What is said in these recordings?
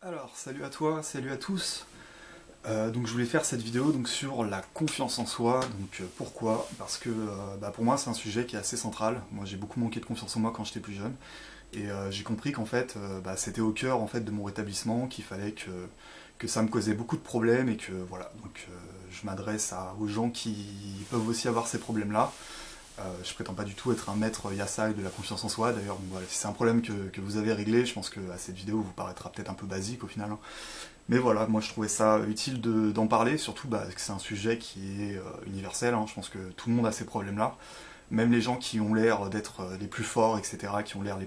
Alors, salut à toi, salut à tous. Donc je voulais faire cette vidéo donc, sur la confiance en soi. Pourquoi? Parce que pour moi c'est un sujet qui est assez central. Moi j'ai beaucoup manqué de confiance en moi quand j'étais plus jeune. Et j'ai compris qu'en fait c'était au cœur en fait, de mon rétablissement, qu'il fallait que ça me causait beaucoup de problèmes et que voilà. Je m'adresse aux gens qui peuvent aussi avoir ces problèmes-là. Je prétends pas du tout être un maître Yasai de la confiance en soi. D'ailleurs, voilà, si c'est un problème que vous avez réglé, je pense que cette vidéo vous paraîtra peut-être un peu basique au final, hein. Mais voilà, moi je trouvais ça utile d'en parler, surtout que c'est un sujet qui est universel, hein. Je pense que tout le monde a ces problèmes-là. Même les gens qui ont l'air d'être les plus forts, etc., qui ont l'air les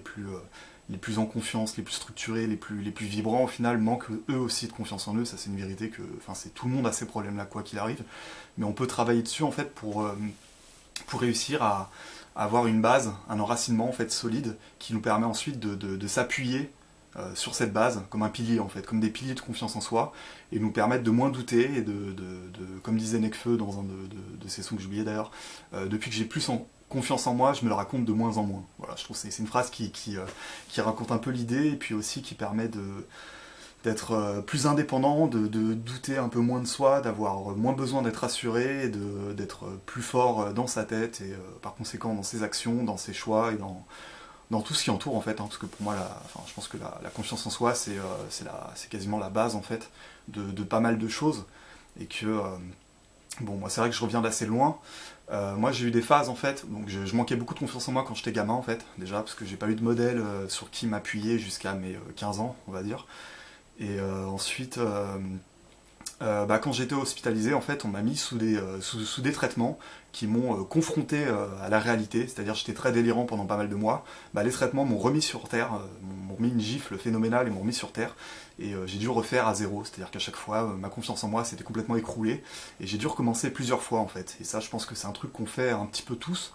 plus en confiance, les plus structurés, les plus vibrants, au final, manquent eux aussi de confiance en eux. Ça c'est une vérité que tout le monde a ces problèmes-là, quoi qu'il arrive. Mais on peut travailler dessus en fait pour réussir à avoir une base, un enracinement en fait solide qui nous permet ensuite de s'appuyer sur cette base comme un pilier en fait, comme des piliers de confiance en soi et nous permettre de moins douter et comme disait Nekfeu dans un de ses sons que j'oubliais d'ailleurs, depuis que j'ai plus confiance en moi, je me le raconte de moins en moins. Voilà, je trouve que c'est une phrase qui raconte un peu l'idée et puis aussi qui permet d'être plus indépendant, de douter un peu moins de soi, d'avoir moins besoin d'être assuré, d'être plus fort dans sa tête et par conséquent dans ses actions, dans ses choix et dans tout ce qui entoure en fait, hein, parce que pour moi, je pense que la confiance en soi, c'est quasiment la base en fait de pas mal de choses et que bon, moi c'est vrai que je reviens d'assez loin. Moi j'ai eu des phases en fait, donc je manquais beaucoup de confiance en moi quand j'étais gamin en fait, déjà parce que j'ai pas eu de modèle sur qui m'appuyer jusqu'à mes 15 ans, on va dire. Et ensuite, quand j'étais hospitalisé, en fait, on m'a mis sous des traitements qui m'ont confronté à la réalité, c'est-à-dire j'étais très délirant pendant pas mal de mois. Les traitements m'ont remis sur terre, m'ont remis une gifle phénoménale et m'ont remis sur terre. Et j'ai dû refaire à zéro, c'est-à-dire qu'à chaque fois, ma confiance en moi s'était complètement écroulée. Et j'ai dû recommencer plusieurs fois en fait. Et ça, je pense que c'est un truc qu'on fait un petit peu tous.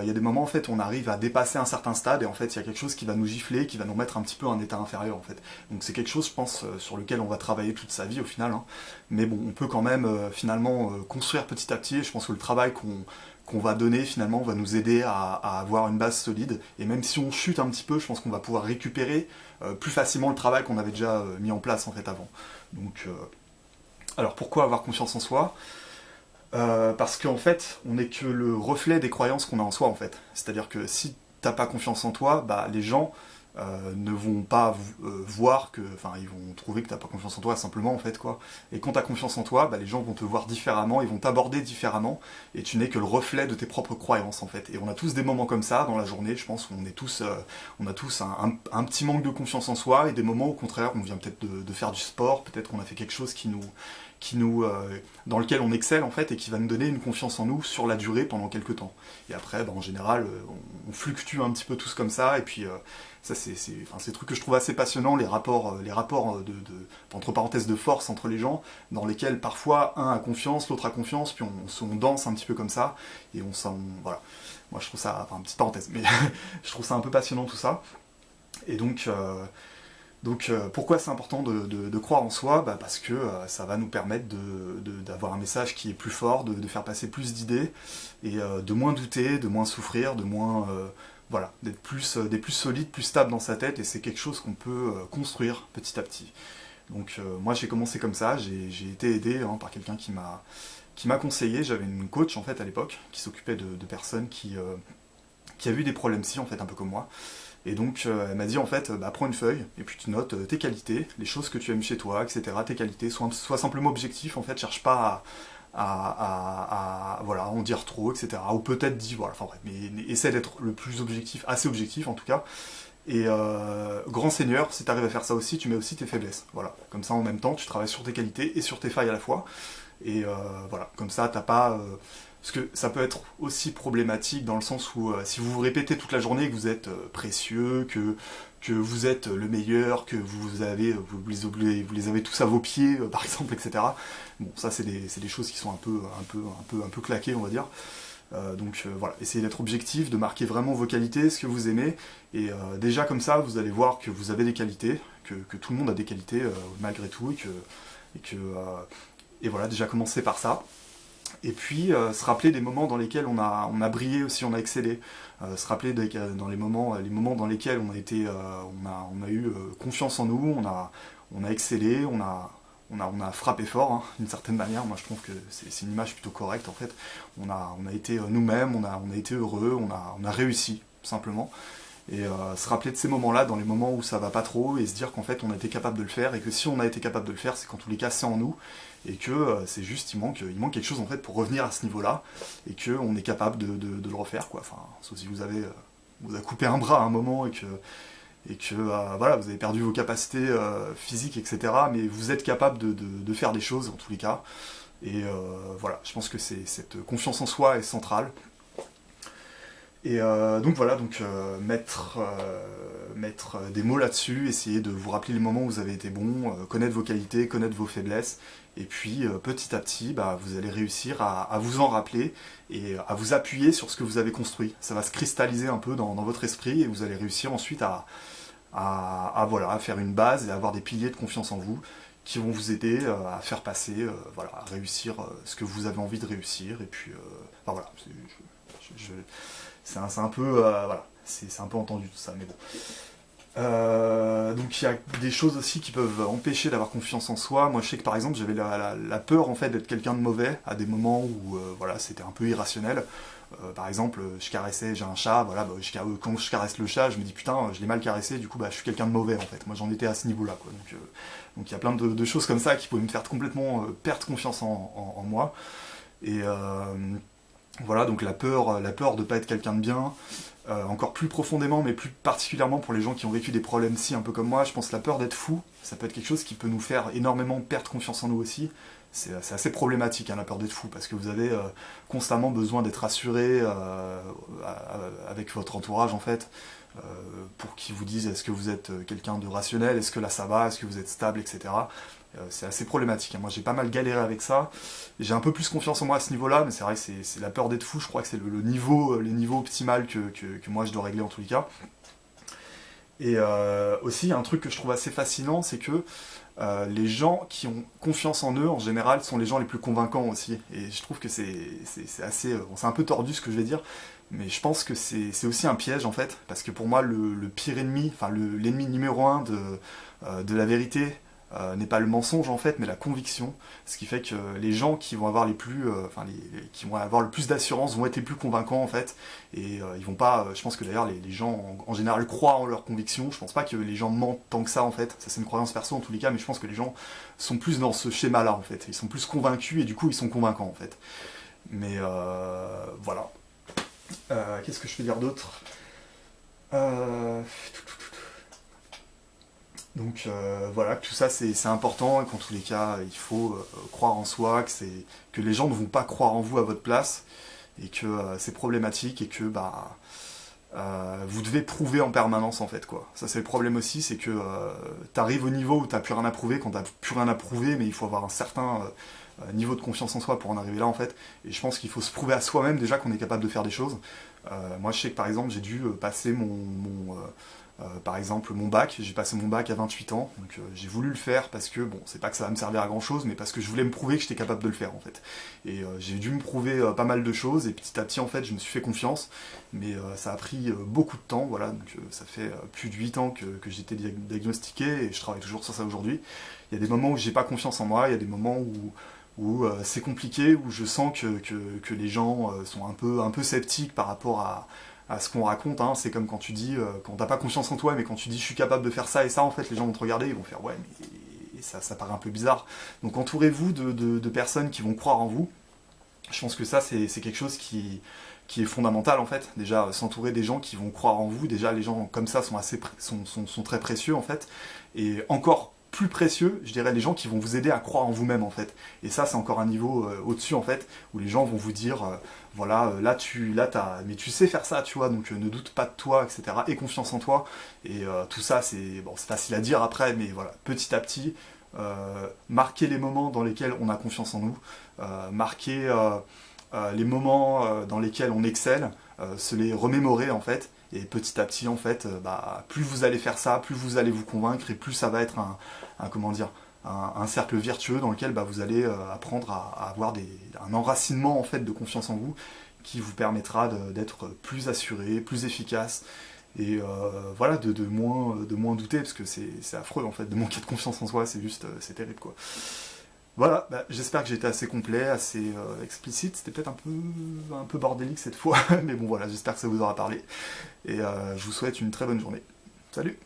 Il y a des moments en fait où on arrive à dépasser un certain stade et en fait il y a quelque chose qui va nous gifler, qui va nous mettre un petit peu en état inférieur en fait. Donc c'est quelque chose je pense sur lequel on va travailler toute sa vie au final, hein. Mais bon, on peut quand même finalement construire petit à petit et je pense que le travail qu'on va donner finalement va nous aider à avoir une base solide et même si on chute un petit peu, je pense qu'on va pouvoir récupérer plus facilement le travail qu'on avait déjà mis en place en fait avant. Donc alors pourquoi avoir confiance en soi? Parce qu'en fait, on n'est que le reflet des croyances qu'on a en soi, en fait. C'est-à-dire que si t'as pas confiance en toi, les gens ne vont pas voir que, enfin, ils vont trouver que t'as pas confiance en toi simplement, en fait, quoi. Et quand t'as confiance en toi, les gens vont te voir différemment, ils vont t'aborder différemment, et tu n'es que le reflet de tes propres croyances, en fait. Et on a tous des moments comme ça dans la journée, je pense, où on a tous un petit manque de confiance en soi, et des moments au contraire, on vient peut-être de faire du sport, peut-être qu'on a fait quelque chose dans lequel on excelle en fait et qui va nous donner une confiance en nous sur la durée pendant quelques temps. Et après, en général, on fluctue un petit peu tous comme ça et puis ça c'est des trucs que je trouve assez passionnants, les rapports entre parenthèses de force entre les gens, dans lesquels parfois un a confiance, l'autre a confiance, puis on danse un petit peu comme ça et voilà. Moi je trouve ça, enfin petite parenthèse, mais je trouve ça un peu passionnant tout ça. Et donc pourquoi c'est important de croire en soi? Parce que ça va nous permettre d'avoir un message qui est plus fort, de faire passer plus d'idées, et de moins douter, de moins souffrir, de moins... voilà, d'être plus solide, plus stable dans sa tête, et c'est quelque chose qu'on peut construire petit à petit. Donc moi j'ai commencé comme ça, j'ai été aidé hein, par quelqu'un qui m'a conseillé. J'avais une coach en fait à l'époque, qui s'occupait de personnes qui avaient eu des problèmes psy en fait, un peu comme moi. Et donc elle m'a dit en fait, prends une feuille et puis tu notes tes qualités, les choses que tu aimes chez toi, etc. Tes qualités, sois simplement objectif, en fait, cherche pas voilà, en dire trop, etc. Ou peut-être dis, voilà, enfin bref, mais essaie d'être le plus objectif, assez objectif en tout cas. Et grand seigneur, si tu arrives à faire ça aussi, tu mets aussi tes faiblesses. Voilà, comme ça en même temps, tu travailles sur tes qualités et sur tes failles à la fois. Et voilà, comme ça, t'as pas. Parce que ça peut être aussi problématique dans le sens où si vous vous répétez toute la journée que vous êtes précieux, que vous êtes le meilleur, que vous les avez tous à vos pieds, par exemple, etc. Bon, ça c'est des choses qui sont un peu claquées, on va dire. Voilà, essayez d'être objectif, de marquer vraiment vos qualités, ce que vous aimez, et déjà comme ça, vous allez voir que vous avez des qualités, que tout le monde a des qualités malgré tout, et voilà, déjà commencer par ça. Et puis se rappeler des moments dans lesquels on a brillé aussi, on a excellé. Se rappeler dans les moments dans lesquels on a eu confiance en nous, on a excellé, on a frappé fort, hein, d'une certaine manière. Moi je trouve que c'est une image plutôt correcte en fait. On a été nous-mêmes, on a été heureux, on a réussi, simplement. Et se rappeler de ces moments-là, dans les moments où ça va pas trop, et se dire qu'en fait on a été capable de le faire, et que si on a été capable de le faire, c'est qu'en tous les cas c'est en nous, et que c'est juste, il manque quelque chose en fait pour revenir à ce niveau-là, et qu'on est capable de le refaire, quoi. Enfin, sauf si vous avez coupé un bras à un moment, et que voilà, vous avez perdu vos capacités physiques, etc. Mais vous êtes capable de faire des choses, en tous les cas. Et voilà, je pense que cette confiance en soi est centrale. Et donc voilà, mettre des mots là-dessus, essayer de vous rappeler les moments où vous avez été bon, connaître vos qualités, connaître vos faiblesses, et puis petit à petit, vous allez réussir à vous en rappeler et à vous appuyer sur ce que vous avez construit. Ça va se cristalliser un peu dans votre esprit, et vous allez réussir ensuite voilà, à faire une base et à avoir des piliers de confiance en vous qui vont vous aider à faire passer, voilà, à réussir ce que vous avez envie de réussir. Et puis, enfin voilà, c'est un peu, voilà, c'est un peu entendu tout ça, mais bon. Donc il y a des choses aussi qui peuvent empêcher d'avoir confiance en soi. Moi je sais que par exemple j'avais la peur en fait d'être quelqu'un de mauvais à des moments où voilà, c'était un peu irrationnel. Par exemple, j'ai un chat, voilà, quand je caresse le chat, je me dis putain, je l'ai mal caressé, du coup je suis quelqu'un de mauvais en fait. Moi j'en étais à ce niveau-là, quoi. Donc il y a plein de choses comme ça qui pouvaient me faire complètement perdre confiance en moi. Et voilà, donc la peur de ne pas être quelqu'un de bien, encore plus profondément, mais plus particulièrement pour les gens qui ont vécu des problèmes un peu comme moi, je pense que la peur d'être fou, ça peut être quelque chose qui peut nous faire énormément perdre confiance en nous aussi. C'est assez problématique, hein, la peur d'être fou, parce que vous avez constamment besoin d'être rassuré avec votre entourage en fait, pour qu'ils vous disent est-ce que vous êtes quelqu'un de rationnel, est-ce que là ça va, est-ce que vous êtes stable, etc. C'est assez problématique, hein. Moi j'ai pas mal galéré avec ça, j'ai un peu plus confiance en moi à ce niveau-là, mais c'est vrai que c'est la peur d'être fou, je crois que c'est le niveau optimal que moi je dois régler en tous les cas. Et aussi, il y a un truc que je trouve assez fascinant, c'est que les gens qui ont confiance en eux, en général, sont les gens les plus convaincants aussi. Et je trouve que c'est assez... Bon, c'est un peu tordu ce que je vais dire, mais je pense que c'est aussi un piège en fait, parce que pour moi, le pire ennemi, enfin l'ennemi numéro un de la vérité, n'est pas le mensonge en fait, mais la conviction. Ce qui fait que les gens qui vont avoir qui vont avoir le plus d'assurance vont être les plus convaincants en fait. Et ils vont pas. Je pense que d'ailleurs les gens en général croient en leurs convictions. Je pense pas que les gens mentent tant que ça en fait. Ça c'est une croyance perso en tous les cas, mais je pense que les gens sont plus dans ce schéma-là en fait. Ils sont plus convaincus et du coup ils sont convaincants en fait. Mais voilà. Qu'est-ce que je peux dire d'autre? Donc voilà, tout ça c'est important, et qu'en tous les cas il faut croire en soi, que les gens ne vont pas croire en vous à votre place, et que c'est problématique, et que vous devez prouver en permanence en fait, quoi. Ça c'est le problème aussi, c'est que t'arrives au niveau où t'as plus rien à prouver, quand t'as plus rien à prouver, mais il faut avoir un certain niveau de confiance en soi pour en arriver là en fait. Et je pense qu'il faut se prouver à soi-même déjà qu'on est capable de faire des choses. Moi je sais que par exemple j'ai dû passer par exemple mon bac, j'ai passé mon bac à 28 ans, donc j'ai voulu le faire parce que, bon, c'est pas que ça va me servir à grand chose, mais parce que je voulais me prouver que j'étais capable de le faire en fait. Et j'ai dû me prouver pas mal de choses, et petit à petit en fait je me suis fait confiance, mais ça a pris beaucoup de temps, voilà, donc ça fait plus de 8 ans que j'ai été diagnostiqué, et je travaille toujours sur ça aujourd'hui. Il y a des moments où j'ai pas confiance en moi, il y a des moments où c'est compliqué, où je sens que les gens sont un peu sceptiques par rapport à ce qu'on raconte, hein. C'est comme quand tu dis, quand t'as pas confiance en toi, mais quand tu dis je suis capable de faire ça et ça, en fait les gens vont te regarder, ils vont faire ouais, mais ça paraît un peu bizarre. Donc entourez-vous de personnes qui vont croire en vous. Je pense que ça c'est quelque chose qui est fondamental en fait. Déjà s'entourer des gens qui vont croire en vous, déjà les gens comme ça sont très précieux en fait. Et encore plus précieux, je dirais, les gens qui vont vous aider à croire en vous-même en fait. Et ça c'est encore un niveau au-dessus en fait, où les gens vont vous dire voilà, mais tu sais faire ça, tu vois, donc ne doute pas de toi, etc. Et confiance en toi. Et tout ça, c'est facile à dire après, mais voilà, petit à petit, marquer les moments dans lesquels on a confiance en nous, marquer les moments dans lesquels on excelle, se les remémorer en fait. Et petit à petit, en fait, plus vous allez faire ça, plus vous allez vous convaincre, et plus ça va être un cercle vertueux dans lequel vous allez apprendre à avoir un enracinement en fait de confiance en vous, qui vous permettra d'être plus assuré, plus efficace, et voilà, de moins douter, parce que c'est affreux en fait, de manquer de confiance en soi, c'est juste, c'est terrible quoi. Voilà, bah, j'espère que j'ai été assez complet, assez explicite, c'était peut-être un peu bordélique cette fois, mais bon voilà, j'espère que ça vous aura parlé, et je vous souhaite une très bonne journée. Salut!